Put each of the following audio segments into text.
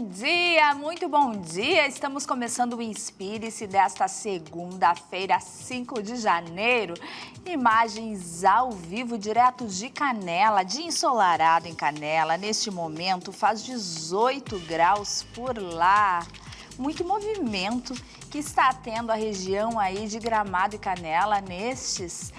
muito bom dia. Estamos começando o Inspire-se desta segunda-feira, 5 de janeiro. Imagens ao vivo, direto de Canela, dia ensolarado em Canela. Neste momento faz 18 graus por lá. Muito movimento que está tendo a região aí de Gramado e Canela nestes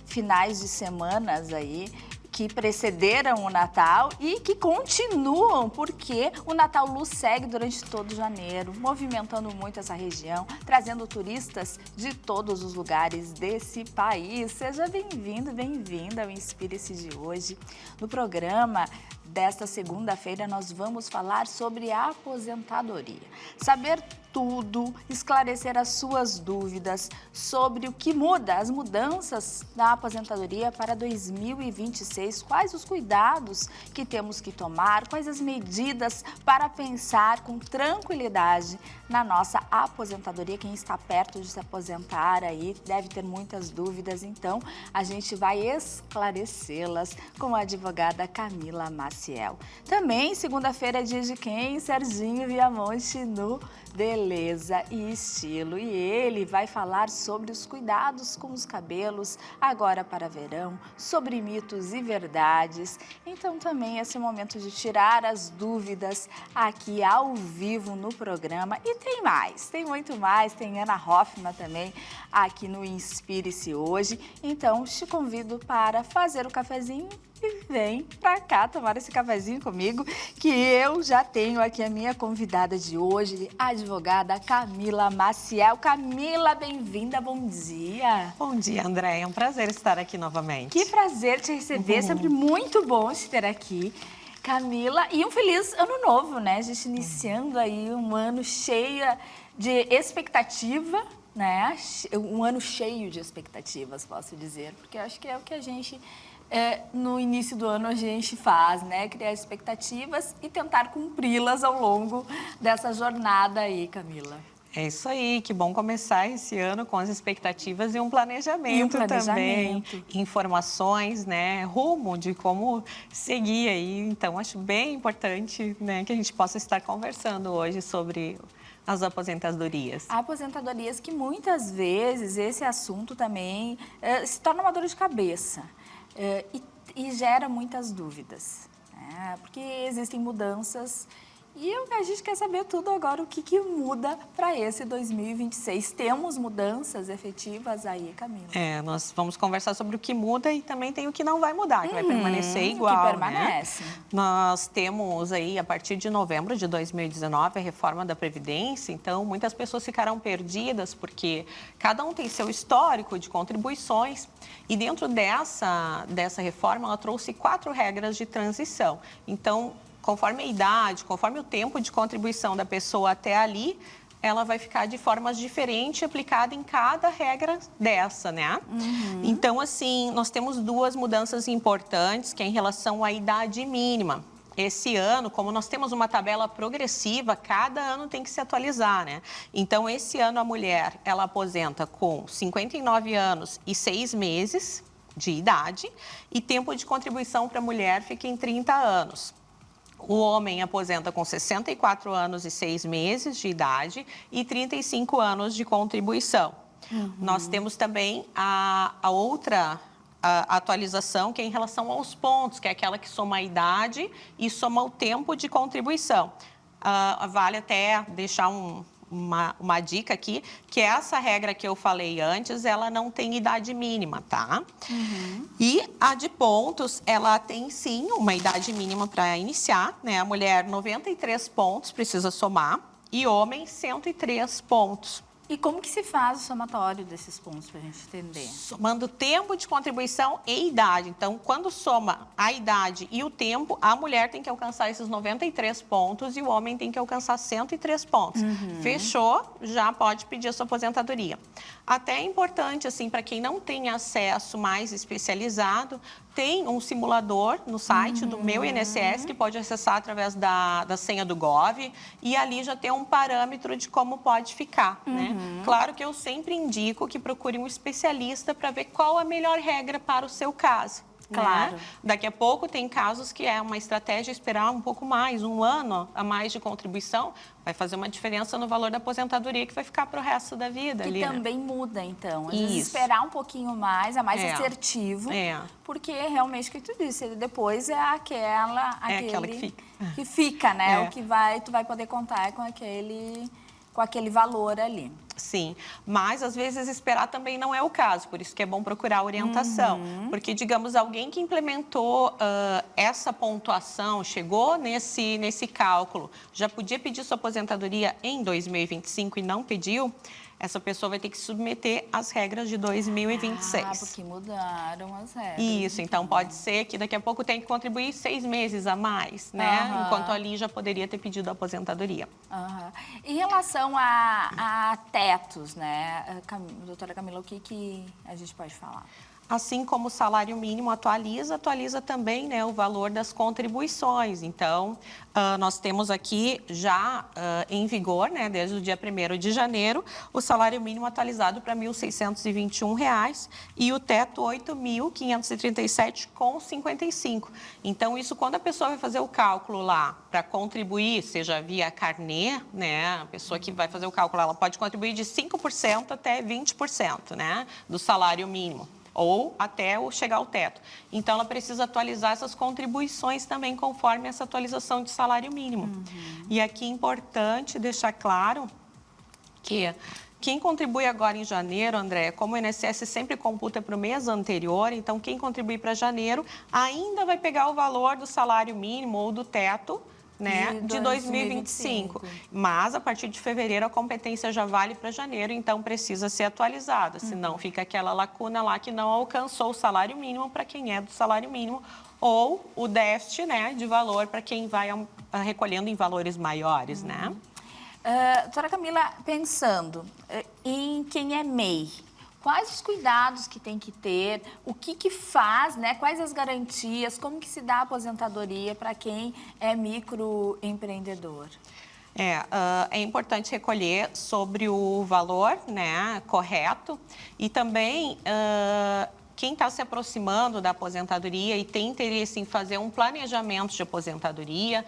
finais de semanas aí, que precederam o Natal e que continuam, porque o Natal Luz segue durante todo janeiro, movimentando muito essa região, trazendo turistas de todos os lugares desse país. Seja bem-vindo, bem-vinda ao Inspire-se de hoje. No programa desta segunda-feira, nós vamos falar sobre a aposentadoria. Saber tudo, esclarecer as suas dúvidas sobre o que muda, as mudanças da aposentadoria para 2026, quais os cuidados que temos que tomar, quais as medidas para pensar com tranquilidade na nossa aposentadoria. Quem está perto de se aposentar aí deve ter muitas dúvidas, então a gente vai esclarecê-las com a advogada Camila Maciel. Também, segunda-feira é dia de quem? Serginho Viamonte no Beleza e Estilo. E ele vai falar sobre os cuidados com os cabelos agora para verão, sobre mitos e verdades. Então também esse momento de tirar as dúvidas aqui ao vivo no programa. E tem mais, tem muito mais, tem Ana Hoffman também aqui no Inspire-se hoje. Então te convido para fazer o cafezinho e vem pra cá tomar esse cafezinho comigo, que eu já tenho aqui a minha convidada de hoje, a advogada Camila Maciel. Camila, bem-vinda, bom dia. Bom dia, André, é um prazer estar aqui novamente. Que prazer te receber, sempre muito bom te ter aqui. Camila, e um feliz ano novo, né? A gente iniciando aí um ano cheio de expectativa, né? Um ano cheio de expectativas, posso dizer, porque eu acho que é o que a gente... no início do ano a gente faz, né? Criar expectativas e tentar cumpri-las ao longo dessa jornada aí, Camila. É isso aí, que bom começar esse ano com as expectativas e um planejamento, também, informações, né, rumo de como seguir aí. Então, acho bem importante, né, que a gente possa estar conversando hoje sobre as aposentadorias. Aposentadorias que muitas vezes esse assunto também se torna uma dor de cabeça. E gera muitas dúvidas, né? Porque existem mudanças e a gente quer saber tudo agora, o que muda para esse 2026. Temos mudanças efetivas aí, Camila? Nós vamos conversar sobre o que muda e também tem o que não vai mudar, que vai permanecer igual, que permanece. Né? Nós temos aí, a partir de novembro de 2019, a reforma da Previdência, então muitas pessoas ficarão perdidas porque cada um tem seu histórico de contribuições e dentro dessa reforma ela trouxe 4 regras de transição. Então, conforme a idade, conforme o tempo de contribuição da pessoa até ali, ela vai ficar de formas diferentes aplicada em cada regra dessa, né? Então, assim, nós temos 2 mudanças importantes, que é em relação à idade mínima. Esse ano, como nós temos uma tabela progressiva, cada ano tem que se atualizar, né? Então, esse ano a mulher, ela aposenta com 59 anos e 6 meses de idade e tempo de contribuição para a mulher fica em 30 anos. O homem aposenta com 64 anos e 6 meses de idade e 35 anos de contribuição. Nós temos também a outra atualização, que é em relação aos pontos, que é aquela que soma a idade e soma o tempo de contribuição. Vale até deixar uma dica aqui, que essa regra que eu falei antes, ela não tem idade mínima, tá? E a de pontos, ela tem sim uma idade mínima para iniciar, né? A mulher, 93 pontos precisa somar e homem, 103 pontos. E como que se faz o somatório desses pontos, para a gente entender? Somando tempo de contribuição e idade. Então, quando soma a idade e o tempo, a mulher tem que alcançar esses 93 pontos e o homem tem que alcançar 103 pontos. Fechou, já pode pedir a sua aposentadoria. Até é importante, assim, para quem não tem acesso mais especializado, tem um simulador no site do Meu INSS que pode acessar através da senha do Gov e ali já tem um parâmetro de como pode ficar, né? Claro que eu sempre indico que procure um especialista para ver qual a melhor regra para o seu caso. Claro. Né? Daqui a pouco tem casos que é uma estratégia esperar um pouco mais, um ano a mais de contribuição, vai fazer uma diferença no valor da aposentadoria que vai ficar para o resto da vida. Que ali, também muda, então. Às vezes Isso. esperar um pouquinho mais, é mais assertivo. Porque realmente, o que tu disse, ele depois é aquela que fica, né? O que tu vai poder contar com aquele valor ali. Sim, mas às vezes esperar também não é o caso, por isso que é bom procurar orientação. Porque, digamos, alguém que implementou essa pontuação, chegou nesse cálculo, já podia pedir sua aposentadoria em 2025 e não pediu, essa pessoa vai ter que se submeter às regras de 2026. Ah, porque mudaram as regras. Isso, então pode ser que daqui a pouco tenha que contribuir 6 meses a mais, né? Enquanto ali já poderia ter pedido a aposentadoria. Em relação a tetos, né, doutora Camila, o que a gente pode falar? Assim como o salário mínimo atualiza também, né, o valor das contribuições. Então, nós temos aqui já em vigor, né, desde o dia 1º de janeiro, o salário mínimo atualizado para R$ 1.621 e o teto R$ 8.537,55. Então, isso quando a pessoa vai fazer o cálculo lá para contribuir, seja via carnê, né, a pessoa que vai fazer o cálculo, ela pode contribuir de 5% até 20%, né, do salário mínimo, ou até chegar ao teto. Então, ela precisa atualizar essas contribuições também conforme essa atualização de salário mínimo. E aqui é importante deixar claro que quem contribui agora em janeiro, André, como o INSS sempre computa para o mês anterior, então quem contribui para janeiro ainda vai pegar o valor do salário mínimo ou do teto, né, de 2025. Mas, a partir de fevereiro, a competência já vale para janeiro, então precisa ser atualizada. Senão, fica aquela lacuna lá que não alcançou o salário mínimo para quem é do salário mínimo ou o déficit, né, de valor para quem vai recolhendo em valores maiores, né? Doutora Camila, pensando em quem é MEI, quais os cuidados que tem que ter, o que faz, né? Quais as garantias, como que se dá a aposentadoria para quem é microempreendedor? É importante recolher sobre o valor, né, correto e também quem está se aproximando da aposentadoria e tem interesse em fazer um planejamento de aposentadoria,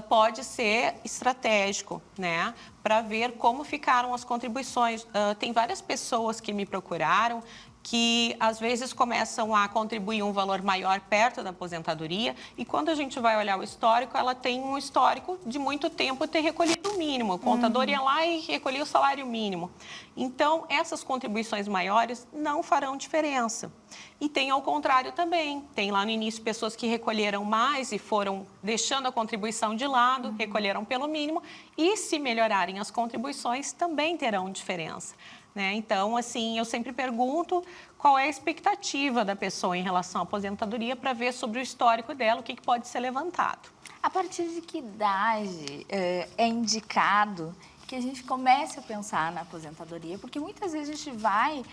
pode ser estratégico, né, para ver como ficaram as contribuições. Tem várias pessoas que me procuraram que às vezes começam a contribuir um valor maior perto da aposentadoria e quando a gente vai olhar o histórico, ela tem um histórico de muito tempo ter recolhido o mínimo. O contador ia lá e recolhia o salário mínimo. Então, essas contribuições maiores não farão diferença. E tem ao contrário também. Tem lá no início pessoas que recolheram mais e foram deixando a contribuição de lado, recolheram pelo mínimo e se melhorarem as contribuições também terão diferença. Né? Então, assim, eu sempre pergunto qual é a expectativa da pessoa em relação à aposentadoria para ver sobre o histórico dela, o que pode ser levantado. A partir de que idade é indicado que a gente comece a pensar na aposentadoria? Porque muitas vezes a gente vai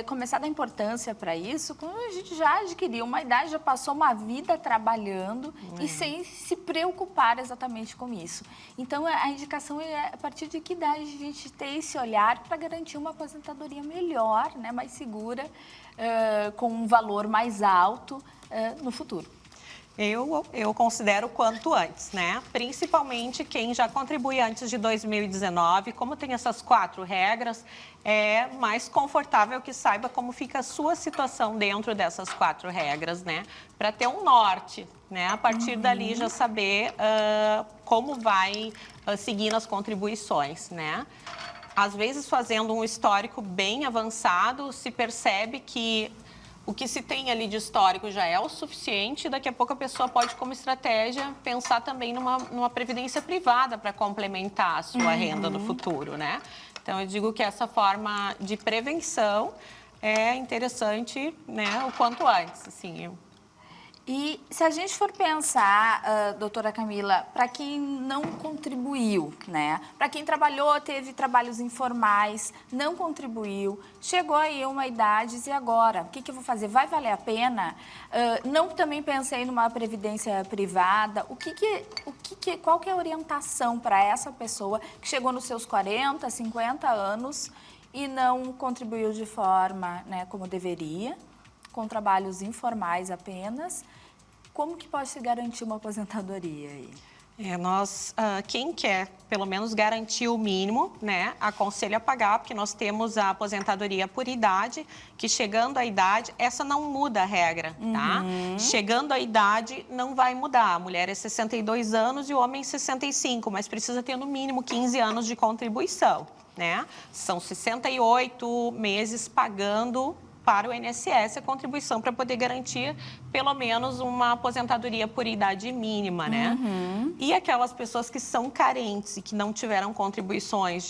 começar a dar importância para isso quando a gente já adquiriu uma idade, já passou uma vida trabalhando e sem se preocupar exatamente com isso. Então, a indicação é a partir de que idade a gente ter esse olhar para garantir uma aposentadoria melhor, né, mais segura, com um valor mais alto no futuro. Eu considero quanto antes, né? Principalmente quem já contribui antes de 2019, como tem essas 4 regras, é mais confortável que saiba como fica a sua situação dentro dessas 4 regras, né? Para ter um norte, né? A partir dali já saber como vai seguir nas contribuições, né? Às vezes, fazendo um histórico bem avançado, se percebe que o que se tem ali de histórico já é o suficiente, daqui a pouco a pessoa pode, como estratégia, pensar também numa previdência privada para complementar a sua renda no futuro, né? Então, eu digo que essa forma de prevenção é interessante, né, o quanto antes, assim. E se a gente for pensar, doutora Camila, para quem não contribuiu, né? Para quem trabalhou, teve trabalhos informais, não contribuiu, chegou aí a uma idade e agora? O que eu vou fazer? Vai valer a pena? Não também pensei numa previdência privada. Qual que é a orientação para essa pessoa que chegou nos seus 40, 50 anos e não contribuiu de forma, né, como deveria? com trabalhos informais apenas. Como que pode se garantir uma aposentadoria aí? Quem quer, pelo menos, garantir o mínimo, né, aconselha a pagar, porque nós temos a aposentadoria por idade, que chegando à idade, essa não muda a regra, tá? Chegando à idade, não vai mudar. A mulher é 62 anos e o homem 65, mas precisa ter no mínimo 15 anos de contribuição, né? São 68 meses pagando para o INSS a contribuição para poder garantir pelo menos uma aposentadoria por idade mínima, né? E aquelas pessoas que são carentes e que não tiveram contribuições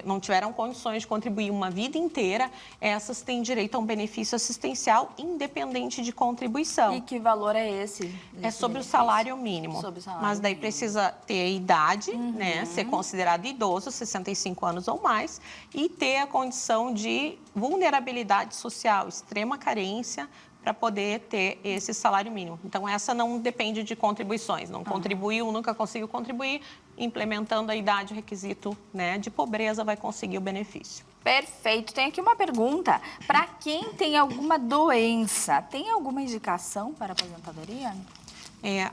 não tiveram condições de contribuir uma vida inteira, essas têm direito a um benefício assistencial independente de contribuição. E que valor é esse? É sobre o salário mínimo. Sobre o salário Mas daí mínimo. precisa ter idade, né? Ser considerado idoso, 65 anos ou mais, e ter a condição de vulnerabilidade social, extrema carência, para poder ter esse salário mínimo. Então, essa não depende de contribuições. Não contribuiu, nunca conseguiu contribuir, implementando a idade, o requisito, né, de pobreza, vai conseguir o benefício. Perfeito. Tem aqui uma pergunta. Para quem tem alguma doença, tem alguma indicação para aposentadoria?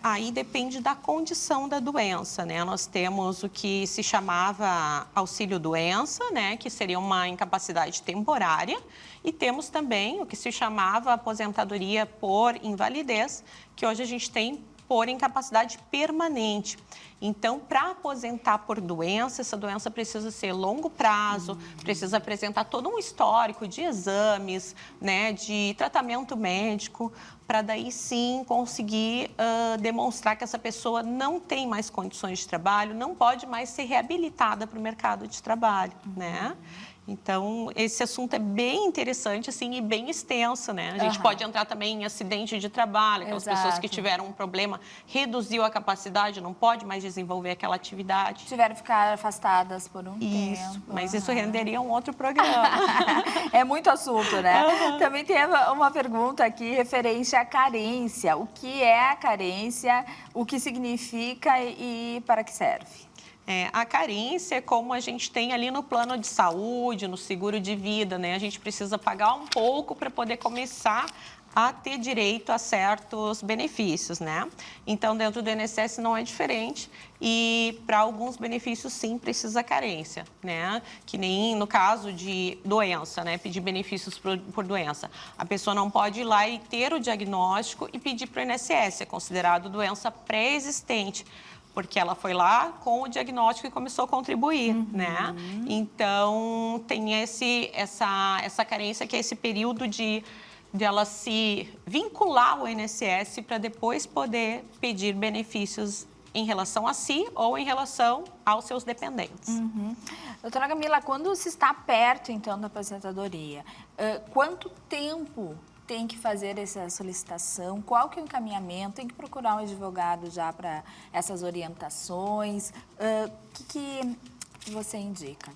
Aí depende da condição da doença, né? Nós temos o que se chamava auxílio-doença, né? Que seria uma incapacidade temporária. E temos também o que se chamava aposentadoria por invalidez, que hoje a gente tem por incapacidade permanente. Então, para aposentar por doença, essa doença precisa ser longo prazo, precisa apresentar todo um histórico de exames, né, de tratamento médico, para daí sim conseguir demonstrar que essa pessoa não tem mais condições de trabalho, não pode mais ser reabilitada para o mercado de trabalho, né? Então, esse assunto é bem interessante, assim, e bem extenso, né? A gente pode entrar também em acidente de trabalho, aquelas pessoas que tiveram um problema, reduziu a capacidade, não pode mais desenvolver aquela atividade. Tiveram que ficar afastadas por um Isso, tempo. mas isso renderia um outro programa. É muito assunto, né? Também tem uma pergunta aqui referente à carência. O que é a carência, o que significa e para que serve? A carência é como a gente tem ali no plano de saúde, no seguro de vida, né? A gente precisa pagar um pouco para poder começar a ter direito a certos benefícios, né? Então, dentro do INSS não é diferente e para alguns benefícios, sim, precisa carência, né? Que nem no caso de doença, né? Pedir benefícios por doença. A pessoa não pode ir lá e ter o diagnóstico e pedir para o INSS, é considerado doença pré-existente, porque ela foi lá com o diagnóstico e começou a contribuir, né? Então, tem essa carência, que é esse período de ela se vincular ao INSS para depois poder pedir benefícios em relação a si ou em relação aos seus dependentes. Doutora Camila, quando se está perto, então, da aposentadoria, quanto tempo tem que fazer essa solicitação? Qual que é o encaminhamento? Tem que procurar um advogado já para essas orientações? O que você indica?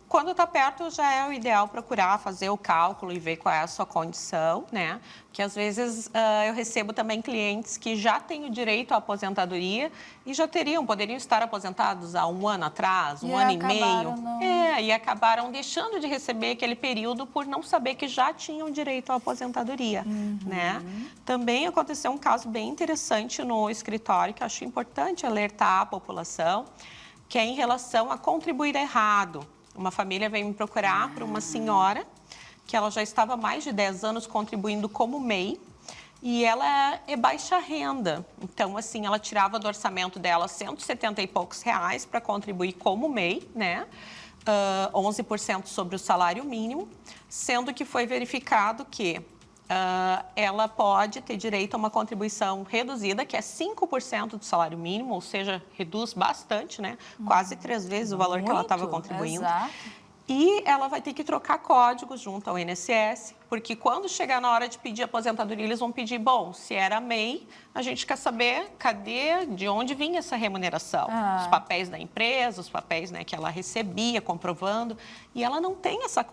Quando está perto, já é o ideal procurar fazer o cálculo e ver qual é a sua condição, né? Porque às vezes eu recebo também clientes que já têm o direito à aposentadoria e já poderiam estar aposentados há um ano atrás, um ano e meio. E acabaram deixando de receber aquele período por não saber que já tinham direito à aposentadoria, né? Também aconteceu um caso bem interessante no escritório, que eu acho importante alertar a população, que é em relação a contribuir errado. Uma família veio me procurar para uma senhora que ela já estava há mais de 10 anos contribuindo como MEI e ela é baixa renda. Então, assim, ela tirava do orçamento dela 170 e poucos reais para contribuir como MEI, né? 11% sobre o salário mínimo, sendo que foi verificado que ela pode ter direito a uma contribuição reduzida, que é 5% do salário mínimo, ou seja, reduz bastante, né? Quase 3 vezes o valor que ela estava contribuindo. Exato. E ela vai ter que trocar códigos junto ao INSS, Porque quando chegar na hora de pedir aposentadoria, eles vão pedir, bom, se era MEI, a gente quer saber de onde vinha essa remuneração. Os papéis da empresa, os papéis, né, que ela recebia, comprovando. E ela não tem essa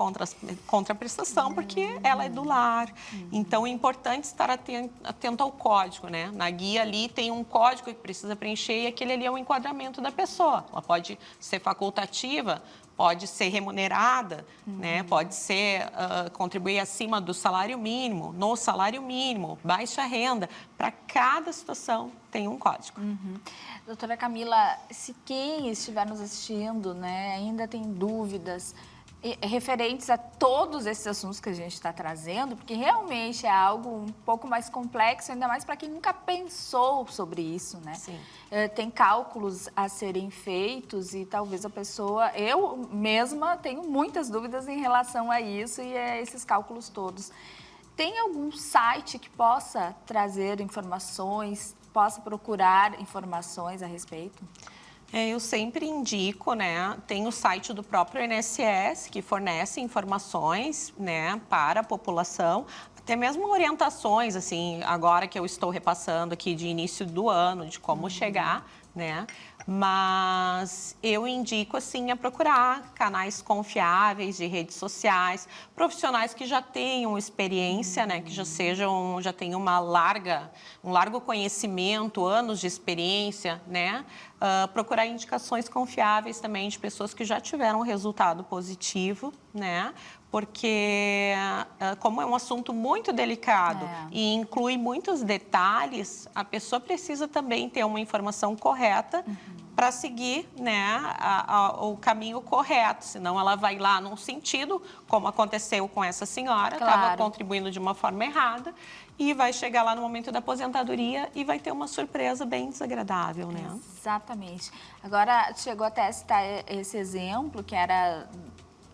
contraprestação, porque ela é do lar. Então, é importante estar atento ao código, né? Na guia ali tem um código que precisa preencher e aquele ali é o enquadramento da pessoa. Ela pode ser facultativa, pode ser remunerada, né? Pode ser contribuir acima do salário mínimo, no salário mínimo, baixa renda. Para cada situação tem um código. Doutora Camila, se quem estiver nos assistindo, né, ainda tem dúvidas referentes a todos esses assuntos que a gente está trazendo, porque realmente é algo um pouco mais complexo, ainda mais para quem nunca pensou sobre isso, né? Sim. Tem cálculos a serem feitos e talvez a pessoa... Eu mesma tenho muitas dúvidas em relação a isso e a esses cálculos todos. Tem algum site que possa trazer informações, possa procurar informações a respeito? Eu sempre indico, né? Tem o site do próprio INSS, que fornece informações, né, para a população, até mesmo orientações, assim, agora que eu estou repassando aqui de início do ano, de como chegar, né? Mas eu indico, assim, a procurar canais confiáveis de redes sociais, profissionais que já tenham experiência, né? Que já tenham um largo conhecimento, anos de experiência, né? Procurar indicações confiáveis também de pessoas que já tiveram resultado positivo, né? Porque, como é um assunto muito delicado e inclui muitos detalhes, a pessoa precisa também ter uma informação correta para seguir, né, o caminho correto. Senão ela vai lá num sentido, como aconteceu com essa senhora, estava contribuindo de uma forma errada e vai chegar lá no momento da aposentadoria e vai ter uma surpresa bem desagradável, né? Exatamente. Agora, chegou até a citar esse exemplo, que era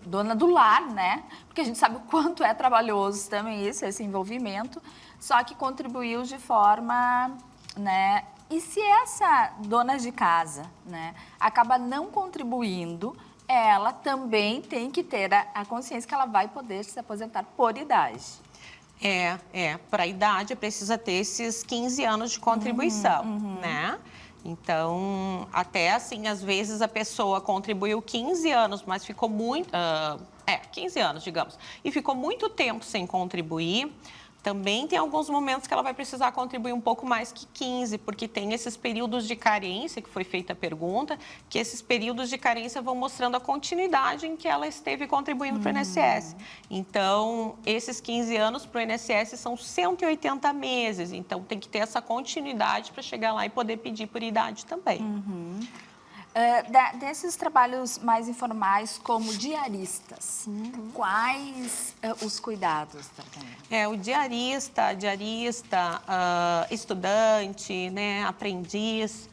dona do lar, né? Porque a gente sabe o quanto é trabalhoso também isso, esse envolvimento, só que contribuiu de forma, né? E se essa dona de casa, né, acaba não contribuindo, ela também tem que ter a consciência que ela vai poder se aposentar por idade. Para a idade precisa ter esses 15 anos de contribuição, né? Então, até assim, às vezes a pessoa contribuiu 15 anos, mas ficou 15 anos, digamos, e ficou muito tempo sem contribuir. Também tem alguns momentos que ela vai precisar contribuir um pouco mais que 15, porque tem esses períodos de carência, que foi feita a pergunta, que esses períodos de carência vão mostrando a continuidade em que ela esteve contribuindo para o INSS. Então, esses 15 anos para o INSS são 180 meses, então tem que ter essa continuidade para chegar lá e poder pedir por idade também. Desses trabalhos mais informais, como diaristas, quais os cuidados também? O diarista, estudante, né, aprendiz,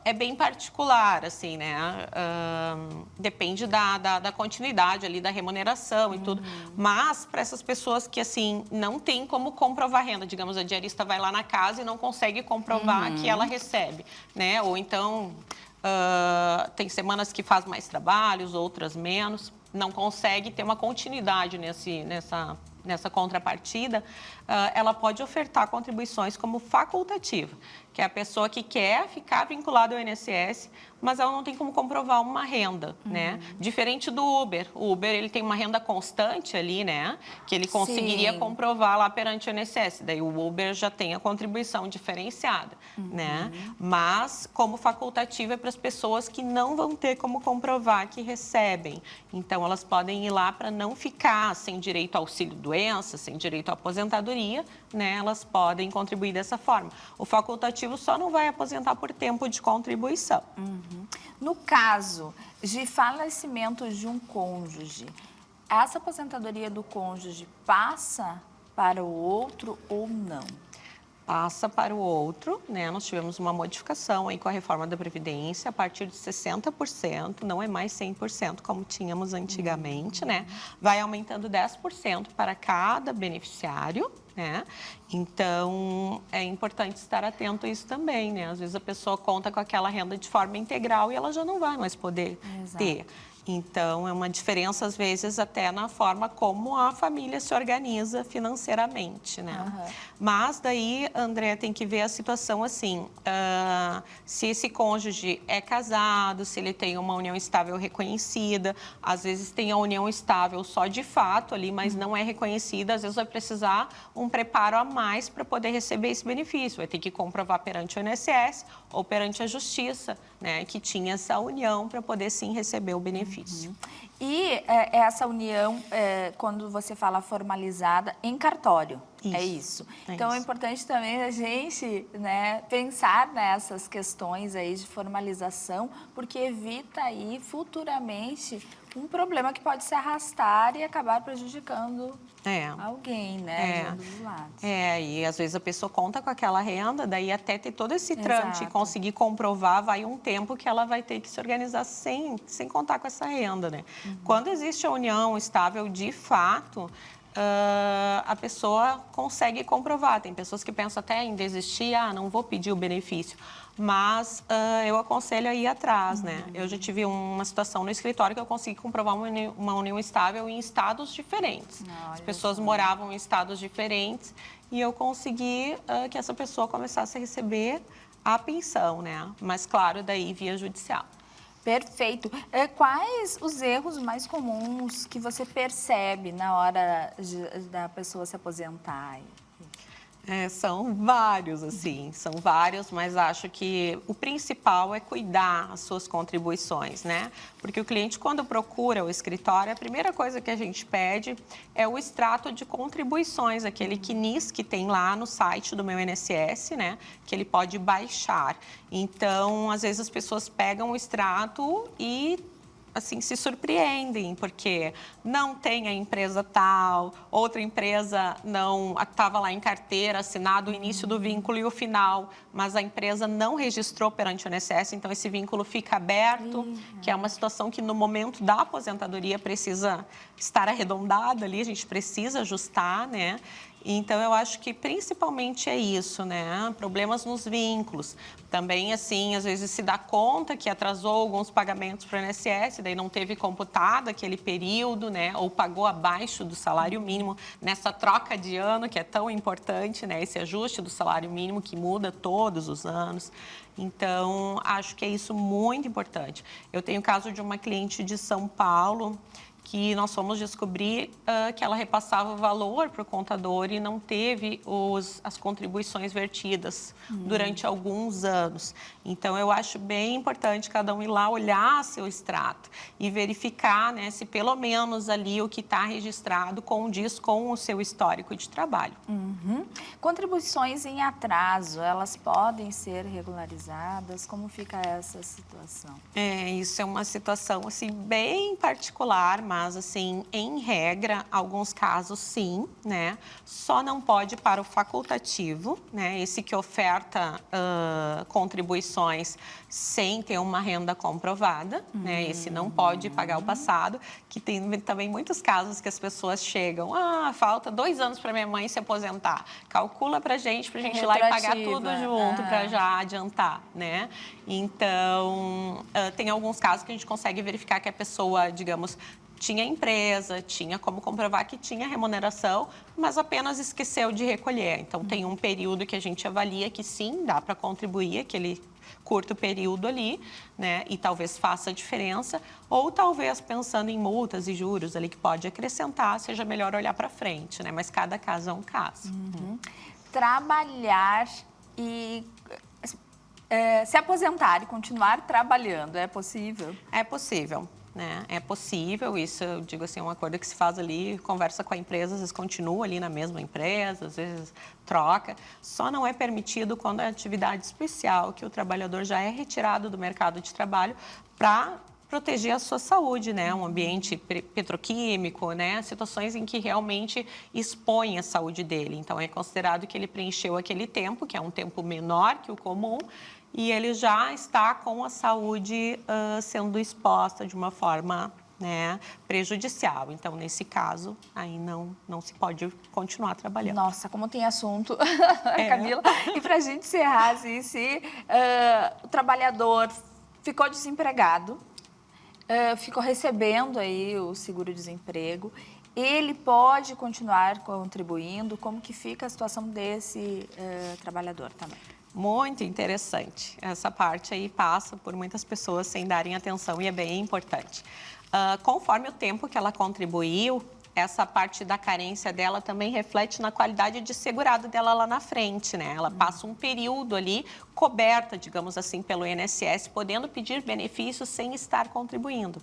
é bem particular, assim, né? Depende da continuidade ali, da remuneração e tudo. Mas, para essas pessoas que, assim, não tem como comprovar renda, digamos, a diarista vai lá na casa e não consegue comprovar que ela recebe, né? Ou então, tem semanas que faz mais trabalhos, outras menos, não consegue ter uma continuidade nessa contrapartida, ela pode ofertar contribuições como facultativa, que é a pessoa que quer ficar vinculada ao INSS, mas ela não tem como comprovar uma renda, né? Diferente do Uber. O Uber, ele tem uma renda constante ali, né? Que ele conseguiria comprovar lá perante o INSS. Daí o Uber já tem a contribuição diferenciada, né? Mas, como facultativa, é para as pessoas que não vão ter como comprovar que recebem. Então, elas podem ir lá para não ficar sem direito ao auxílio-doença, sem direito à aposentadoria, né? Elas podem contribuir dessa forma. O facultativo só não vai aposentar por tempo de contribuição. No caso de falecimento de um cônjuge, essa aposentadoria do cônjuge passa para o outro ou não? Passa para o outro, né? Nós tivemos uma modificação aí com a reforma da Previdência, a partir de 60%, não é mais 100% como tínhamos antigamente, né? Vai aumentando 10% para cada beneficiário, né? Então, é importante estar atento a isso também, né? Às vezes a pessoa conta com aquela renda de forma integral e ela já não vai mais poder ter. Então, é uma diferença, às vezes, até na forma como a família se organiza financeiramente, né? Mas daí, André, tem que ver a situação assim, se esse cônjuge é casado, se ele tem uma união estável reconhecida, às vezes tem a união estável só de fato ali, mas não é reconhecida, às vezes vai precisar um preparo a mais para poder receber esse benefício, vai ter que comprovar perante o INSS ou perante a Justiça, né, que tinha essa união para poder sim receber o benefício. E essa união, quando você fala formalizada, em cartório, é isso. Então, é importante também a gente, né, pensar nessas questões aí de formalização, porque evita aí futuramente um problema que pode se arrastar e acabar prejudicando alguém, né, de um dos lados. E às vezes a pessoa conta com aquela renda, daí até ter todo esse trâmite e conseguir comprovar, vai um tempo que ela vai ter que se organizar sem contar com essa renda, né? Quando existe a união estável de fato, a pessoa consegue comprovar. Tem pessoas que pensam até em desistir, não vou pedir o benefício. Mas eu aconselho a ir atrás, né? Eu já tive uma situação no escritório que eu consegui comprovar uma união estável em estados diferentes. As pessoas moravam em estados diferentes e eu consegui que essa pessoa começasse a receber a pensão, né? Mas, claro, daí via judicial. Perfeito. Quais os erros mais comuns que você percebe na hora da pessoa se aposentar? São vários, assim, são vários, mas acho que o principal é cuidar as suas contribuições, né? Porque o cliente, quando procura o escritório, a primeira coisa que a gente pede é o extrato de contribuições, aquele CNIS que tem lá no site do meu INSS, né? Que ele pode baixar. Então, às vezes as pessoas pegam o extrato e assim, se surpreendem, porque não tem a empresa tal, outra empresa não estava lá em carteira, assinado o início do vínculo e o final, mas a empresa não registrou perante o INSS, então esse vínculo fica aberto, que é uma situação que no momento da aposentadoria precisa estar arredondada ali, a gente precisa ajustar, né? Então, eu acho que principalmente é isso, né? Problemas nos vínculos. Também, assim, às vezes se dá conta que atrasou alguns pagamentos para o INSS, daí não teve computado aquele período, né? Ou pagou abaixo do salário mínimo nessa troca de ano, que é tão importante, né? Esse ajuste do salário mínimo que muda todos os anos. Então, acho que é isso muito importante. Eu tenho o caso de uma cliente de São Paulo, que nós fomos descobrir que ela repassava o valor para o contador e não teve as contribuições vertidas durante alguns anos. Então, eu acho bem importante cada um ir lá olhar seu extrato e verificar, né, se pelo menos ali o que está registrado condiz com o seu histórico de trabalho. Contribuições em atraso, elas podem ser regularizadas? Como fica essa situação? Isso é uma situação assim, bem particular, mas, assim, em regra, alguns casos, sim, né? Só não pode para o facultativo, né? Esse que oferta contribuições sem ter uma renda comprovada, né? Esse não pode pagar o passado, que tem também muitos casos que as pessoas chegam, falta 2 anos para minha mãe se aposentar, calcula para gente ir lá e pagar tudo junto para já adiantar, né? Então, tem alguns casos que a gente consegue verificar que a pessoa, digamos, tinha empresa, tinha como comprovar que tinha remuneração, mas apenas esqueceu de recolher. Então, tem um período que a gente avalia que sim, dá para contribuir, aquele curto período ali, né? E talvez faça a diferença, ou talvez pensando em multas e juros ali que pode acrescentar, seja melhor olhar para frente, né? Mas cada caso é um caso. Trabalhar e se aposentar e continuar trabalhando, é possível? É possível. Né? É possível, isso eu digo assim, é um acordo que se faz ali, conversa com a empresa, às vezes continua ali na mesma empresa, às vezes troca, só não é permitido quando é atividade especial, que o trabalhador já é retirado do mercado de trabalho para proteger a sua saúde, né? Um ambiente petroquímico, né? Situações em que realmente expõe a saúde dele. Então, é considerado que ele preencheu aquele tempo, que é um tempo menor que o comum, e ele já está com a saúde sendo exposta de uma forma né, prejudicial. Então, nesse caso, aí não se pode continuar trabalhando. Nossa, como tem assunto, Camila. E para a gente encerrar, assim, se o trabalhador ficou desempregado, ficou recebendo aí o seguro-desemprego, ele pode continuar contribuindo? Como que fica a situação desse trabalhador também? Muito interessante. Essa parte aí passa por muitas pessoas sem darem atenção e é bem importante. Conforme o tempo que ela contribuiu, essa parte da carência dela também reflete na qualidade de segurado dela lá na frente, né? Ela passa um período ali coberta, digamos assim, pelo INSS, podendo pedir benefícios sem estar contribuindo.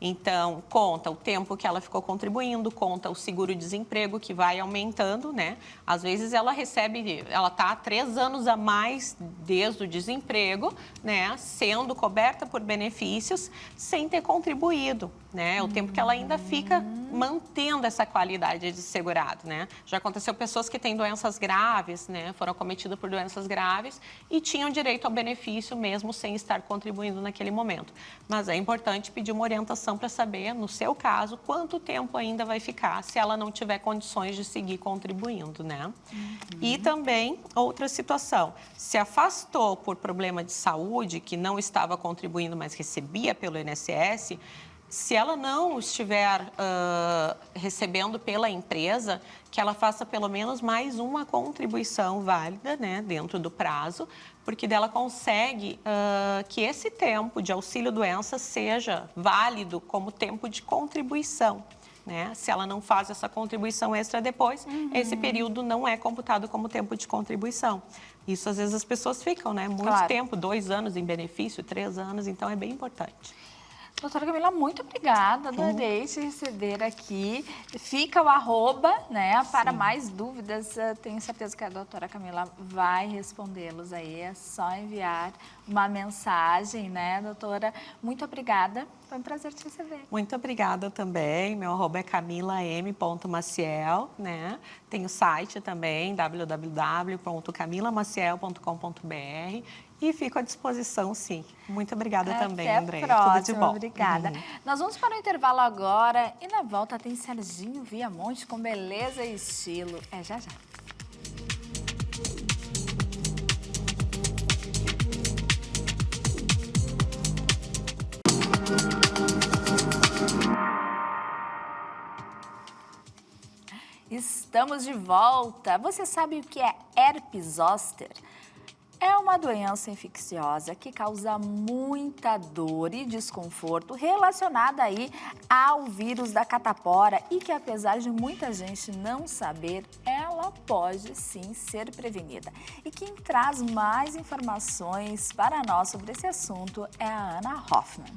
Então, conta o tempo que ela ficou contribuindo, conta o seguro-desemprego que vai aumentando, né? Às vezes ela está há 3 anos a mais desde o desemprego, né? Sendo coberta por benefícios sem ter contribuído, né? O tempo que ela ainda fica mantendo essa qualidade de segurado, né? Já aconteceu pessoas que têm doenças graves, né? Foram acometidas por doenças graves e tinham direito ao benefício mesmo sem estar contribuindo naquele momento. Mas é importante pedir uma orientação para saber, no seu caso, quanto tempo ainda vai ficar se ela não tiver condições de seguir contribuindo, né? E também, outra situação, se afastou por problema de saúde, que não estava contribuindo, mas recebia pelo INSS, se ela não estiver recebendo pela empresa, que ela faça pelo menos mais uma contribuição válida, né, dentro do prazo, porque dela consegue que esse tempo de auxílio-doença seja válido como tempo de contribuição. Né? Se ela não faz essa contribuição extra depois, esse período não é computado como tempo de contribuição. Isso, às vezes, as pessoas ficam, né? Muito tempo, 2 anos em benefício, 3 anos, então é bem importante. Doutora Camila, muito obrigada. Adorei te receber aqui. Fica o arroba, né? Para mais dúvidas, tenho certeza que a doutora Camila vai respondê-los aí. É só enviar uma mensagem, né, doutora? Muito obrigada. Foi um prazer te receber. Muito obrigada também. Meu arroba é camilam.maciel, né? Tem o site também, www.camilamaciel.com.br. E fico à disposição, sim. Muito obrigada também, André. Até a próxima. Tudo de bom. Obrigada. Nós vamos para o intervalo agora e na volta tem Serginho Viamonte com beleza e estilo. É já já. Estamos de volta. Você sabe o que é herpes zoster? É uma doença infecciosa que causa muita dor e desconforto relacionada aí ao vírus da catapora e que, apesar de muita gente não saber, ela pode sim ser prevenida. E quem traz mais informações para nós sobre esse assunto é a Ana Hoffman.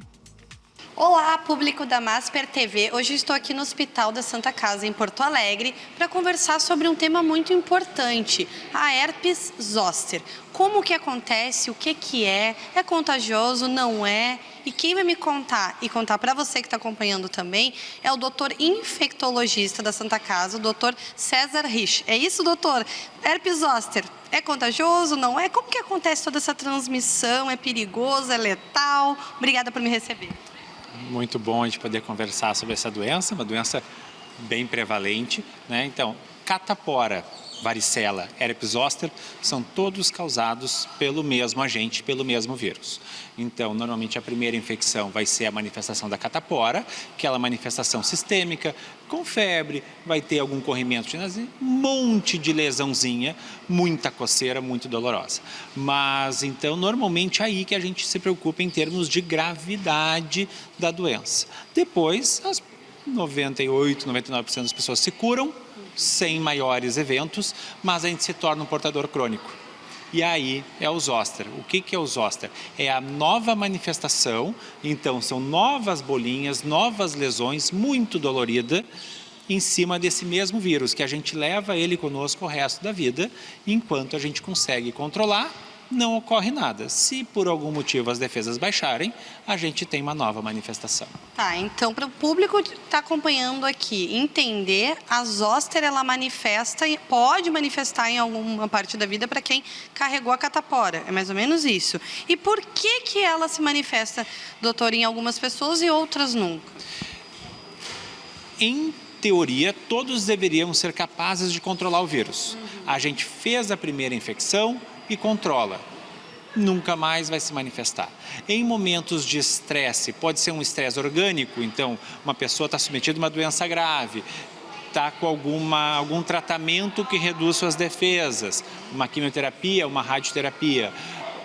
Olá, público da Masper TV. Hoje estou aqui no Hospital da Santa Casa, em Porto Alegre, para conversar sobre um tema muito importante, a herpes zoster. Como que acontece, o que é contagioso, não é? E quem vai me contar e contar para você que está acompanhando também é o doutor infectologista da Santa Casa, o doutor César Rich. É isso, doutor? Herpes zoster é contagioso, não é? Como que acontece toda essa transmissão? É perigoso, é letal? Obrigada por me receber. Muito bom a gente poder conversar sobre essa doença, uma doença bem prevalente, né? Então, catapora, varicela, herpes zoster, são todos causados pelo mesmo agente, pelo mesmo vírus. Então, normalmente a primeira infecção vai ser a manifestação da catapora, aquela manifestação sistêmica, com febre, vai ter algum corrimento de nariz, um monte de lesãozinha, muita coceira, muito dolorosa. Mas, então, normalmente é aí que a gente se preocupa em termos de gravidade da doença. Depois, as 98, 99% das pessoas se curam, sem maiores eventos, mas a gente se torna um portador crônico. E aí é o zoster. O que é o zoster? É a nova manifestação, então são novas bolinhas, novas lesões, muito dolorida, em cima desse mesmo vírus, que a gente leva ele conosco o resto da vida, enquanto a gente consegue controlar, não ocorre nada. Se por algum motivo as defesas baixarem, a gente tem uma nova manifestação. Tá, então para o público que está acompanhando aqui entender, a zoster ela pode manifestar em alguma parte da vida para quem carregou a catapora, é mais ou menos isso. E por que ela se manifesta, doutor, em algumas pessoas e outras nunca? em teoria, todos deveriam ser capazes de controlar o vírus. A gente fez a primeira infecção e controla. Nunca mais vai se manifestar. Em momentos de estresse, pode ser um estresse orgânico, então uma pessoa está submetida a uma doença grave, está com algum tratamento que reduz suas defesas, uma quimioterapia, uma radioterapia,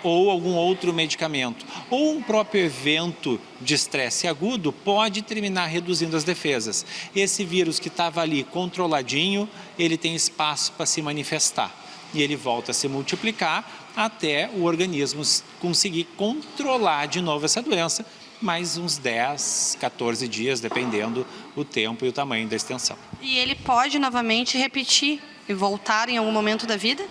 ou algum outro medicamento, ou um próprio evento de estresse agudo pode terminar reduzindo as defesas. Esse vírus que estava ali controladinho, ele tem espaço para se manifestar e ele volta a se multiplicar até o organismo conseguir controlar de novo essa doença, mais uns 10, 14 dias, dependendo o tempo e o tamanho da extensão. E ele pode novamente repetir e voltar em algum momento da vida?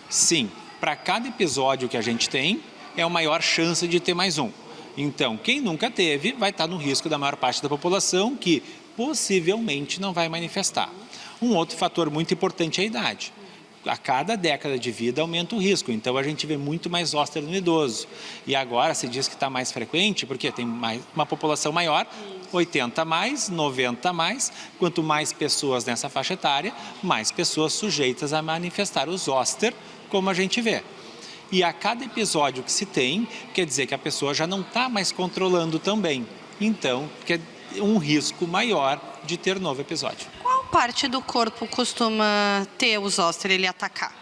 Sim. Para cada episódio que a gente tem, é a maior chance de ter mais um. Então, quem nunca teve vai estar no risco da maior parte da população que possivelmente não vai manifestar. Um outro fator muito importante é a idade. A cada década de vida aumenta o risco, então a gente vê muito mais zoster no idoso. E agora se diz que está mais frequente porque tem uma população maior, 80 mais, 90 mais. Quanto mais pessoas nessa faixa etária, mais pessoas sujeitas a manifestar o zoster, como a gente vê. E a cada episódio que se tem, quer dizer que a pessoa já não está mais controlando também. Então, é um risco maior de ter novo episódio. Qual parte do corpo costuma ter o zoster, ele atacar?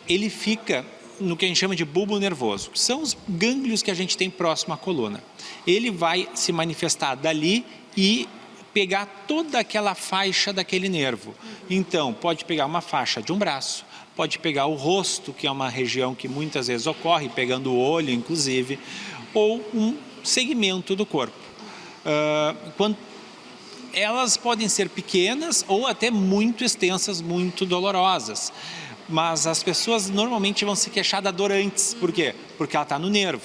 Ele fica no que a gente chama de bulbo nervoso, que são os gânglios que a gente tem próximo à coluna. Ele vai se manifestar dali e pegar toda aquela faixa daquele nervo. Então, pode pegar uma faixa de um braço, pode pegar o rosto, que é uma região que muitas vezes ocorre, pegando o olho, inclusive, ou um segmento do corpo. Elas podem ser pequenas ou até muito extensas, muito dolorosas. Mas as pessoas normalmente vão se queixar da dor antes. Por quê? Porque ela está no nervo.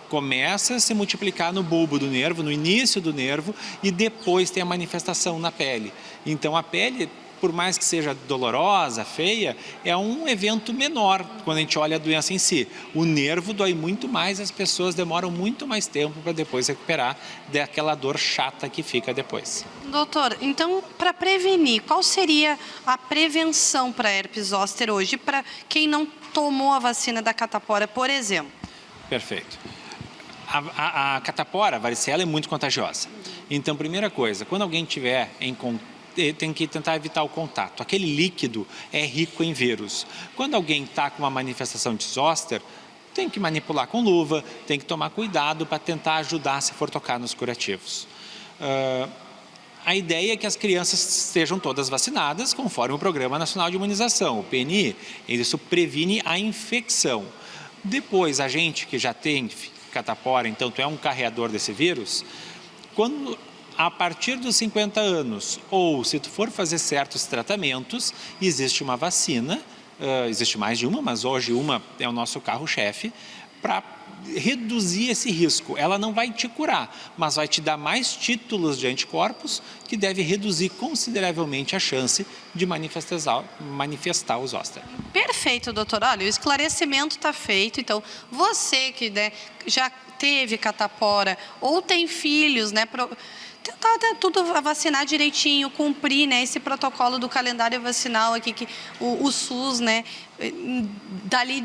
Começa a se multiplicar no bulbo do nervo, no início do nervo, e depois tem a manifestação na pele. Então a pele, por mais que seja dolorosa, feia, é um evento menor quando a gente olha a doença em si. O nervo dói muito mais, as pessoas demoram muito mais tempo para depois recuperar daquela dor chata que fica depois. Doutor, então, para prevenir, qual seria a prevenção para herpes zoster hoje, para quem não tomou a vacina da catapora, por exemplo? Perfeito. A catapora, a varicela, é muito contagiosa. Então, primeira coisa, quando alguém tiver em contato, tem que tentar evitar o contato. Aquele líquido é rico em vírus. Quando alguém está com uma manifestação de zoster, tem que manipular com luva, tem que tomar cuidado para tentar ajudar se for tocar nos curativos. A ideia é que as crianças estejam todas vacinadas conforme o Programa Nacional de Imunização, o PNI. Isso previne a infecção. Depois, a gente que já tem catapora, então tu é um carreador desse vírus, quando a partir dos 50 anos, ou se tu for fazer certos tratamentos, existe uma vacina, existe mais de uma, mas hoje uma é o nosso carro-chefe, para reduzir esse risco. Ela não vai te curar, mas vai te dar mais títulos de anticorpos, que deve reduzir consideravelmente a chance de manifestar o zoster. Perfeito, doutor. Olha, o esclarecimento está feito. Então, você que já teve catapora ou tem filhos, né? Tentar tudo vacinar direitinho, cumprir, né, esse protocolo do calendário vacinal aqui, que o SUS, né, dali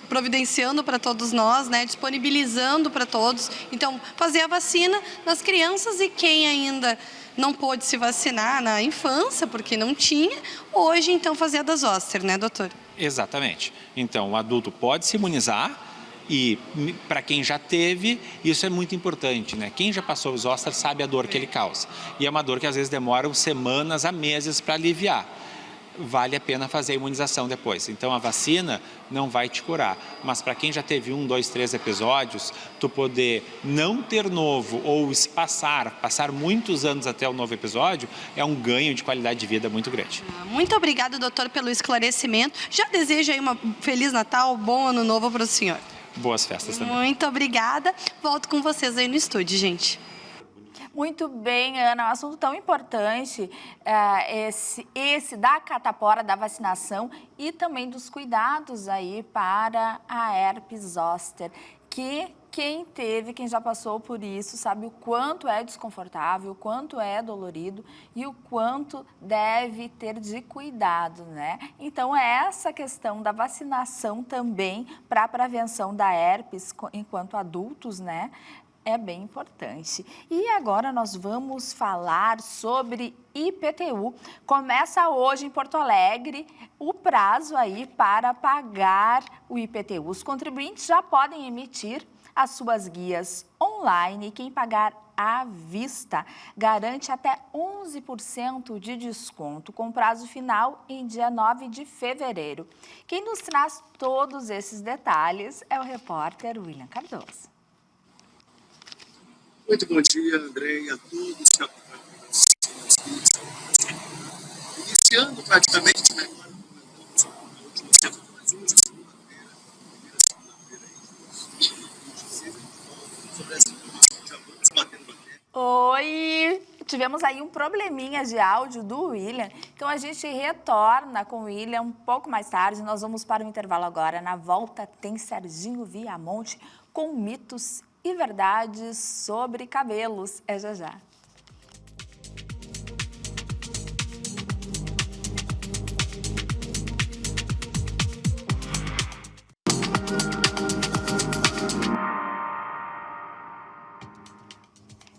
providenciando para todos nós, né, disponibilizando para todos. Então, fazer a vacina nas crianças e quem ainda não pôde se vacinar na infância, porque não tinha, hoje, então, fazer a da zoster, né, doutor? Exatamente. Então, o adulto pode se imunizar. E para quem já teve, isso é muito importante, né? Quem já passou o zoster sabe a dor que ele causa. E é uma dor que às vezes demora semanas a meses para aliviar. Vale a pena fazer a imunização depois. Então a vacina não vai te curar. Mas para quem já teve 1, 2, 3 episódios, tu poder não ter novo ou passar muitos anos até o novo episódio, é um ganho de qualidade de vida muito grande. Muito obrigada, doutor, pelo esclarecimento. Já desejo aí uma Feliz Natal, bom Ano Novo para o senhor. Boas festas também. Muito obrigada. Volto com vocês aí no estúdio, gente. Muito bem, Ana, um assunto tão importante, esse da catapora, da vacinação e também dos cuidados aí para a herpes zoster. que quem já passou por isso, sabe o quanto é desconfortável, o quanto é dolorido e o quanto deve ter de cuidado, né? Então, essa questão da vacinação também para a prevenção da herpes enquanto adultos, né? É bem importante. E agora nós vamos falar sobre IPTU. Começa hoje em Porto Alegre o prazo aí para pagar o IPTU. Os contribuintes já podem emitir as suas guias online. Quem pagar à vista garante até 11% de desconto, com prazo final em dia 9 de fevereiro. Quem nos traz todos esses detalhes é o repórter William Cardoso. Muito bom dia, André, e a todos que acompanham a iniciando praticamente, né, agora comentamos na última semana, mas hoje, segunda-feira, primeira segunda-feira aí, sobre essa informação, já vamos batendo na tela. Oi! Tivemos aí um probleminha de áudio do William, então a gente retorna com o William um pouco mais tarde. Nós vamos para o intervalo agora. Na volta tem Serginho Viamonte com mitos e verdades sobre cabelos. É já já.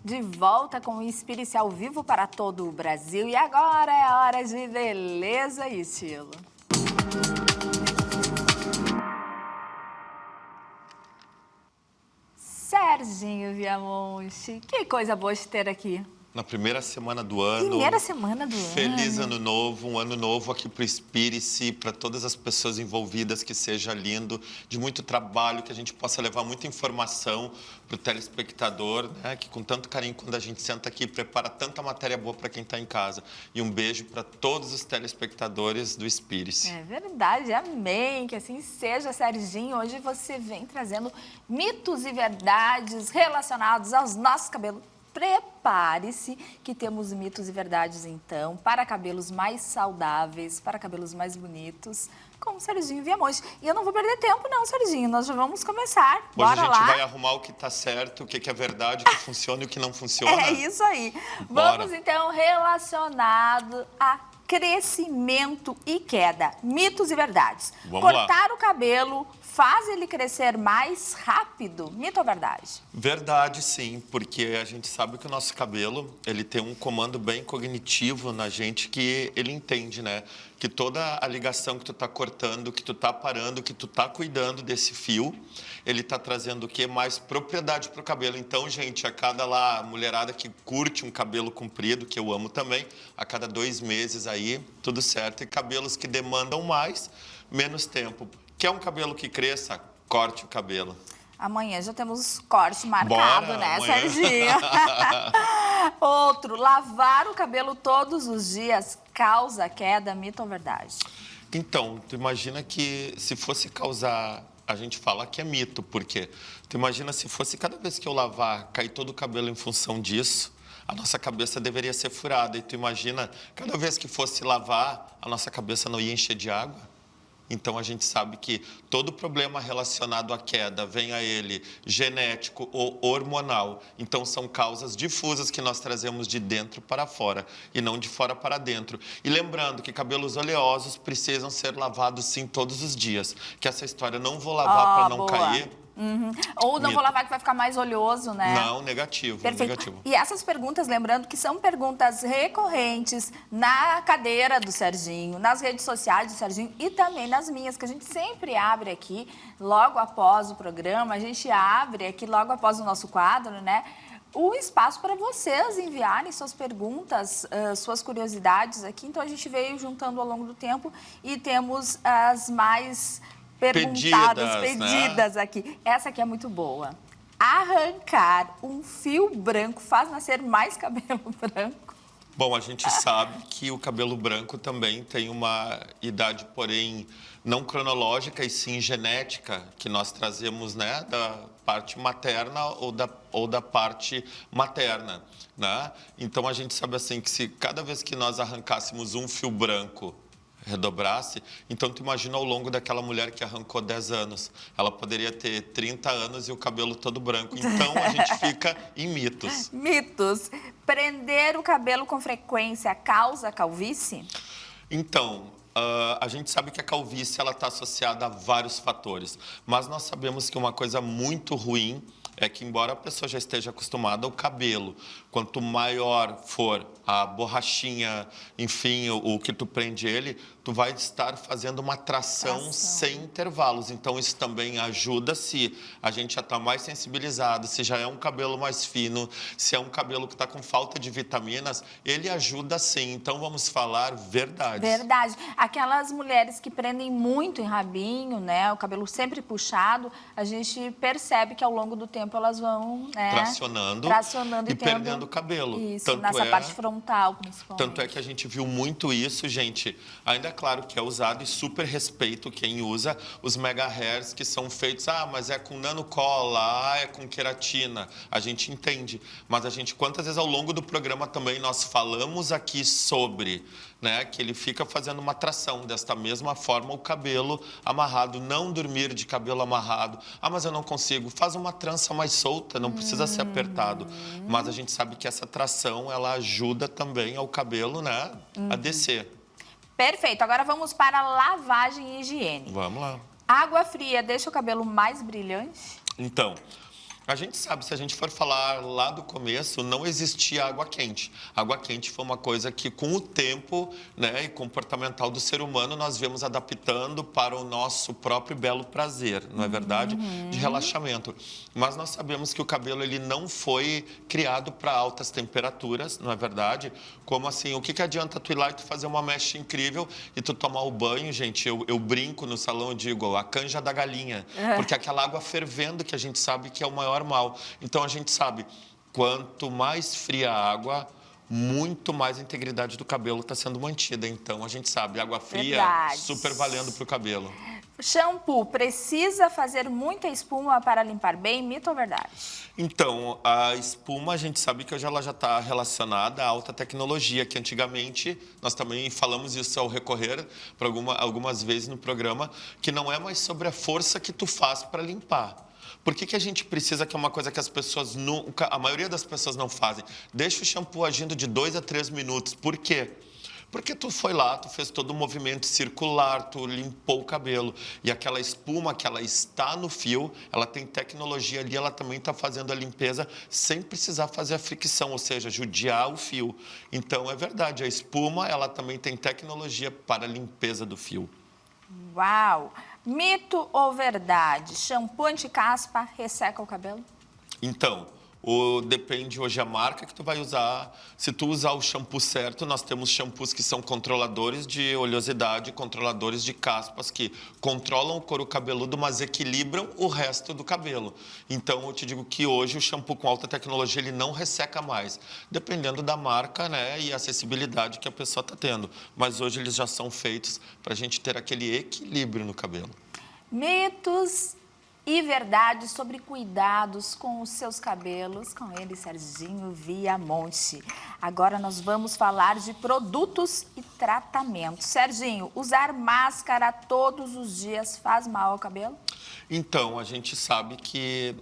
De volta com o Inspire-se ao vivo para todo o Brasil. E agora é hora de beleza e estilo. Serginho Viamonte, que coisa boa de ter aqui. Na primeira semana do ano. Primeira semana do Feliz ano. ano novo, um ano novo aqui para o Inspire-se, para todas as pessoas envolvidas, que seja lindo, de muito trabalho, que a gente possa levar muita informação para o telespectador, né? Que com tanto carinho, quando a gente senta aqui, prepara tanta matéria boa para quem está em casa. E um beijo para todos os telespectadores do Inspire-se. É verdade, amém, que assim seja, Serginho. Hoje você vem trazendo mitos e verdades relacionados aos nossos cabelos. Prepare-se que temos mitos e verdades, então, para cabelos mais saudáveis, para cabelos mais bonitos, com o Serginho Viamonte. E eu não vou perder tempo não, Serginho, nós já vamos começar. Hoje Bora a gente lá. vai arrumar o que está certo, o que é verdade, o que funciona e o que não funciona. É isso aí. Bora. Vamos, então, relacionado a crescimento e queda. Mitos e verdades. Vamos Cortar o cabelo faz ele crescer mais rápido? Mito ou verdade? Verdade, sim, porque a gente sabe que o nosso cabelo, ele tem um comando bem cognitivo na gente que ele entende, né? Que toda a ligação que tu tá cortando, que tu tá parando, que tu tá cuidando desse fio, ele tá trazendo o quê? Mais propriedade pro cabelo. Então, gente, a cada lá mulherada que curte um cabelo comprido, que eu amo também, a cada 2 meses aí, tudo certo. E cabelos que demandam mais, menos tempo. Quer um cabelo que cresça? Corte o cabelo. Amanhã já temos corte marcado, Bora, né, amanhã. Serginho? Outro, lavar o cabelo todos os dias causa queda, mito ou verdade? Então, tu imagina que se fosse causar, a gente fala que é mito, porque tu imagina se fosse cada vez que eu lavar, cair todo o cabelo em função disso, a nossa cabeça deveria ser furada. E tu imagina, cada vez que fosse lavar, a nossa cabeça não ia encher de água? Então, a gente sabe que todo problema relacionado à queda, venha ele genético ou hormonal. Então, são causas difusas que nós trazemos de dentro para fora e não de fora para dentro. E lembrando que cabelos oleosos precisam ser lavados, sim, todos os dias. Que essa história, não vou lavar para não boa. cair... Uhum. Ou não Mito. vou lavar que vai ficar mais oleoso, né? Não, negativo, Perfeito. negativo. E essas perguntas, lembrando que são perguntas recorrentes na cadeira do Serginho, nas redes sociais do Serginho e também nas minhas, que a gente sempre abre aqui, logo após o programa, a gente abre aqui logo após o nosso quadro, né? O espaço para vocês enviarem suas perguntas, suas curiosidades aqui. Então, a gente veio juntando ao longo do tempo e temos as mais perguntadas, pedidas, né? Aqui. Essa aqui é muito boa. Arrancar um fio branco faz nascer mais cabelo branco? Bom, a gente sabe que o cabelo branco também tem uma idade, porém, não cronológica e sim genética, que nós trazemos, né, da parte materna ou da parte materna, né? Então, a gente sabe assim que se cada vez que nós arrancássemos um fio branco, redobrasse, então tu imagina ao longo daquela mulher que arrancou 10 anos. Ela poderia ter 30 anos e o cabelo todo branco. Então, a gente fica em mitos. Mitos. Prender o cabelo com frequência causa calvície? Então, a gente sabe que a calvície está associada a vários fatores, mas nós sabemos que uma coisa muito ruim é que, embora a pessoa já esteja acostumada ao cabelo, quanto maior for a borrachinha, enfim, o que tu prende ele, tu vai estar fazendo uma tração sem intervalos. Então, isso também ajuda se a gente já está mais sensibilizado, se já é um cabelo mais fino, se é um cabelo que está com falta de vitaminas, ele ajuda sim. Então, vamos falar verdade. Verdade. Aquelas mulheres que prendem muito em rabinho, né, o cabelo sempre puxado, a gente percebe que ao longo do tempo elas vão, né, tracionando e perdendo o cabelo. Isso, nessa parte frontal, principalmente. Tanto é que a gente viu muito isso, gente. Ainda é claro que é usado e super respeito quem usa os mega hairs que são feitos, mas é com nanocola, é com queratina. A gente entende. Mas a gente, quantas vezes ao longo do programa também nós falamos aqui sobre, né, que ele fica fazendo uma tração. Desta mesma forma, o cabelo amarrado, não dormir de cabelo amarrado. Mas eu não consigo. Faz uma trança mais solta, não precisa ser apertado. Mas a gente sabe que essa tração, ela ajuda também ao cabelo, né, a descer. Perfeito. Agora vamos para a lavagem e higiene. Vamos lá. Água fria deixa o cabelo mais brilhante? Então, a gente sabe, se a gente for falar lá do começo, não existia água quente. Água quente foi uma coisa que, com o tempo, né, e comportamental do ser humano, nós viemos adaptando para o nosso próprio belo prazer, não é verdade? De relaxamento. Mas nós sabemos que o cabelo ele não foi criado para altas temperaturas, não é verdade? Como assim, o que adianta tu ir lá e tu fazer uma mecha incrível e tu tomar o banho, gente? Eu brinco no salão, eu digo, a canja da galinha. Porque aquela água fervendo que a gente sabe que é o maior mal. Então, a gente sabe, quanto mais fria a água, muito mais a integridade do cabelo está sendo mantida. Então, a gente sabe, água fria, super valendo para o cabelo. Shampoo, precisa fazer muita espuma para limpar bem, mito ou verdade? Então, a espuma, a gente sabe que hoje ela já está relacionada à alta tecnologia, que antigamente, nós também falamos isso ao recorrer para algumas vezes no programa, que não é mais sobre a força que tu faz para limpar. Por que a gente precisa, que é uma coisa que as pessoas nunca, a maioria das pessoas não fazem? Deixa o shampoo agindo de 2 a 3 minutos. Por quê? Porque tu foi lá, tu fez todo o movimento circular, tu limpou o cabelo. E aquela espuma que ela está no fio, ela tem tecnologia ali, ela também está fazendo a limpeza sem precisar fazer a fricção, ou seja, judiar o fio. Então, é verdade, a espuma, ela também tem tecnologia para a limpeza do fio. Uau! Mito ou verdade? Shampoo anti-caspa resseca o cabelo? Então, depende hoje a marca que tu vai usar. Se tu usar o shampoo certo, nós temos shampoos que são controladores de oleosidade, controladores de caspas, que controlam o couro cabeludo, mas equilibram o resto do cabelo. Então, eu te digo que hoje o shampoo com alta tecnologia, ele não resseca mais, dependendo da marca, né, e a acessibilidade que a pessoa está tendo. Mas hoje eles já são feitos para a gente ter aquele equilíbrio no cabelo. Mitos e verdades sobre cuidados com os seus cabelos, com ele, Serginho Viamonte. Agora nós vamos falar de produtos e tratamentos. Serginho, usar máscara todos os dias faz mal ao cabelo? Então, a gente sabe que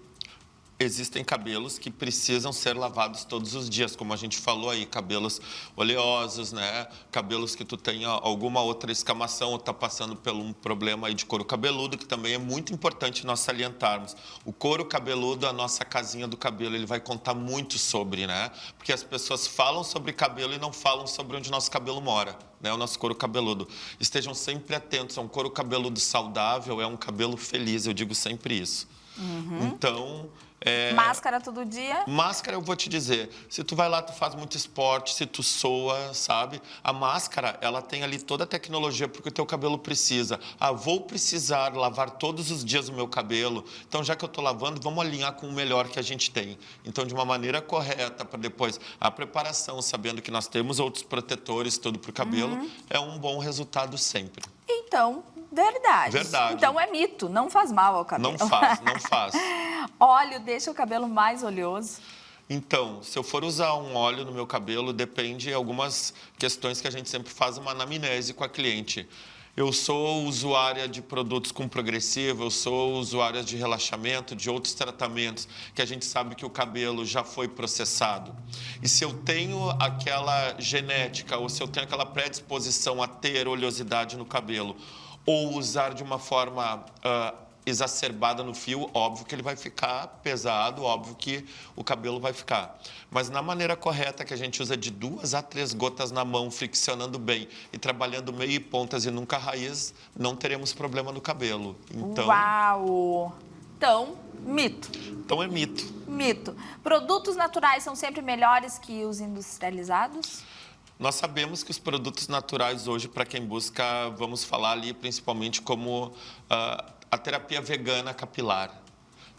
existem cabelos que precisam ser lavados todos os dias, como a gente falou aí, cabelos oleosos, né? Cabelos que tu tenha alguma outra escamação ou tá passando por um problema aí de couro cabeludo, que também é muito importante nós salientarmos. O couro cabeludo, a nossa casinha do cabelo, ele vai contar muito sobre, né? Porque as pessoas falam sobre cabelo e não falam sobre onde nosso cabelo mora, né? O nosso couro cabeludo. Estejam sempre atentos, é um couro cabeludo saudável, é um cabelo feliz, eu digo sempre isso. Então, máscara todo dia? Máscara, eu vou te dizer, se tu vai lá, tu faz muito esporte, se tu soa, sabe? A máscara, ela tem ali toda a tecnologia porque o teu cabelo precisa. Vou precisar lavar todos os dias o meu cabelo, então já que eu tô lavando, vamos alinhar com o melhor que a gente tem. Então, de uma maneira correta, para depois a preparação, sabendo que nós temos outros protetores, tudo pro cabelo, é um bom resultado sempre. Então, verdade. Verdade. Então é mito, não faz mal ao cabelo. Não faz, não faz. Óleo deixa o cabelo mais oleoso? Então, se eu for usar um óleo no meu cabelo, depende de algumas questões que a gente sempre faz uma anamnese com a cliente. Eu sou usuária de produtos com progressivo, eu sou usuária de relaxamento, de outros tratamentos que a gente sabe que o cabelo já foi processado. E se eu tenho aquela genética ou se eu tenho aquela predisposição a ter oleosidade no cabelo ou usar de uma forma exacerbada no fio, óbvio que ele vai ficar pesado, óbvio que o cabelo vai ficar. Mas na maneira correta, que a gente usa de 2 a 3 gotas na mão, friccionando bem e trabalhando meio e pontas e nunca raiz, não teremos problema no cabelo. Então, Uau! Então, mito. então é mito. Mito. Produtos naturais são sempre melhores que os industrializados? Nós sabemos que os produtos naturais hoje, para quem busca, vamos falar ali principalmente como a terapia vegana capilar.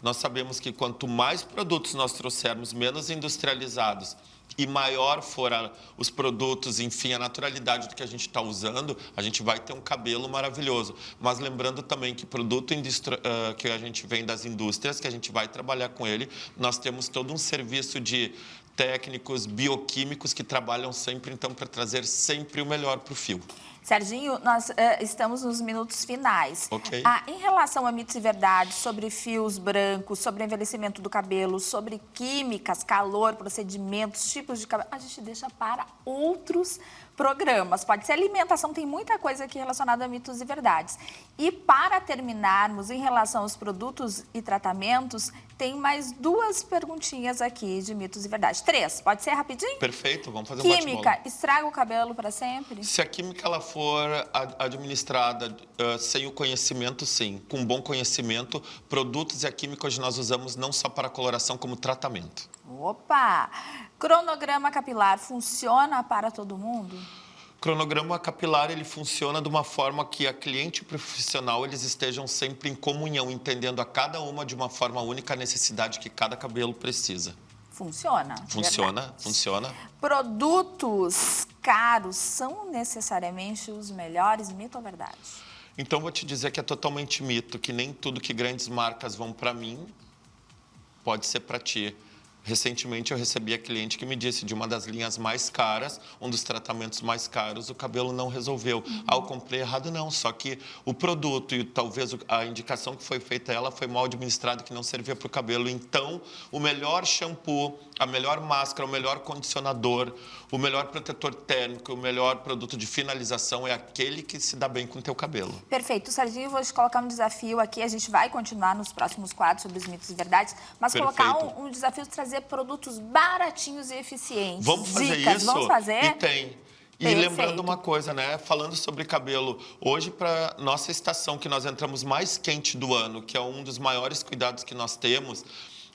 Nós sabemos que quanto mais produtos nós trouxermos, menos industrializados, e maior for os produtos, enfim, a naturalidade do que a gente está usando, a gente vai ter um cabelo maravilhoso. Mas lembrando também que produto que a gente vem das indústrias, que a gente vai trabalhar com ele, nós temos todo um serviço de técnicos, bioquímicos que trabalham sempre, então, para trazer sempre o melhor para o fio. Serginho, nós estamos nos minutos finais. Ok. Em relação a mitos e verdades sobre fios brancos, sobre envelhecimento do cabelo, sobre químicas, calor, procedimentos, tipos de cabelo, a gente deixa para outros programas. Pode ser alimentação, tem muita coisa aqui relacionada a mitos e verdades. E para terminarmos, em relação aos produtos e tratamentos, tem mais 2 perguntinhas aqui de mitos e verdades. 3, pode ser rapidinho? Perfeito, vamos fazer um bate-bola. Química, estraga o cabelo para sempre? Se a química ela for administrada sem o conhecimento, sim. Com bom conhecimento, produtos e a química hoje nós usamos não só para coloração, como tratamento. Opa! Cronograma capilar funciona para todo mundo? Cronograma capilar, ele funciona de uma forma que a cliente e o profissional eles estejam sempre em comunhão, entendendo a cada uma de uma forma única a necessidade que cada cabelo precisa. Funciona? Funciona, Verdade. funciona. Produtos caros são necessariamente os melhores, mito ou verdade? Então, vou te dizer que é totalmente mito, que nem tudo que grandes marcas vão para mim pode ser para ti. Recentemente, eu recebi a cliente que me disse de uma das linhas mais caras, um dos tratamentos mais caros, o cabelo não resolveu. Eu comprei errado, não. Só que o produto e talvez a indicação que foi feita a ela foi mal administrada, que não servia para o cabelo. Então, o melhor shampoo, a melhor máscara, o melhor condicionador, o melhor protetor térmico, o melhor produto de finalização é aquele que se dá bem com o teu cabelo. Perfeito. Serginho, vou te colocar um desafio aqui. A gente vai continuar nos próximos quadros sobre os mitos e verdades, mas Perfeito. colocar um desafio de trazer produtos baratinhos e eficientes. Vamos fazer Dicas, isso? vamos fazer? E tem. E Perfeito. lembrando uma coisa, né? Falando sobre cabelo, hoje para nossa estação que nós entramos mais quente do ano, que é um dos maiores cuidados que nós temos,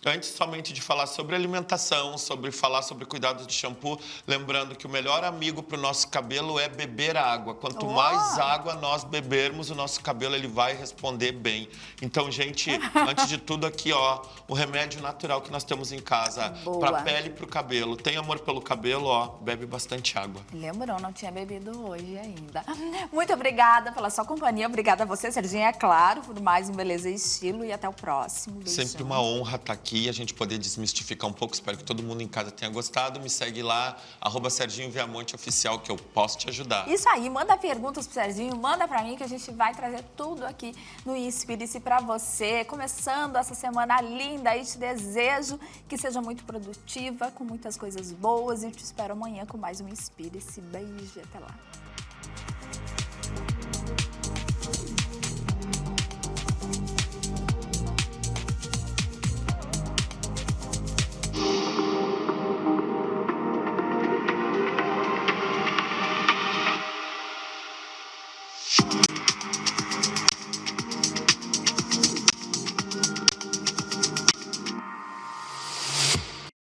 antes somente de falar sobre alimentação, falar sobre cuidados de shampoo, lembrando que o melhor amigo para o nosso cabelo é beber água. Quanto mais água nós bebermos, o nosso cabelo ele vai responder bem. Então, gente, antes de tudo aqui, ó, o remédio natural que nós temos em casa para a pele e para o cabelo. Tem amor pelo cabelo, ó, bebe bastante água. Lembrou, não tinha bebido hoje ainda. Muito obrigada pela sua companhia. Obrigada a você, Serginho, é claro, por mais um Beleza e Estilo. E até o próximo. Beijão. Sempre uma honra estar aqui. A gente poder desmistificar um pouco. Espero que todo mundo em casa tenha gostado. Me segue lá, @Serginho Viamonte Oficial, que eu posso te ajudar. Isso aí, manda perguntas pro Serginho, manda pra mim que a gente vai trazer tudo aqui no Inspire-se pra você. Começando essa semana linda e te desejo que seja muito produtiva, com muitas coisas boas e te espero amanhã com mais um Inspire-se. Beijo, até lá.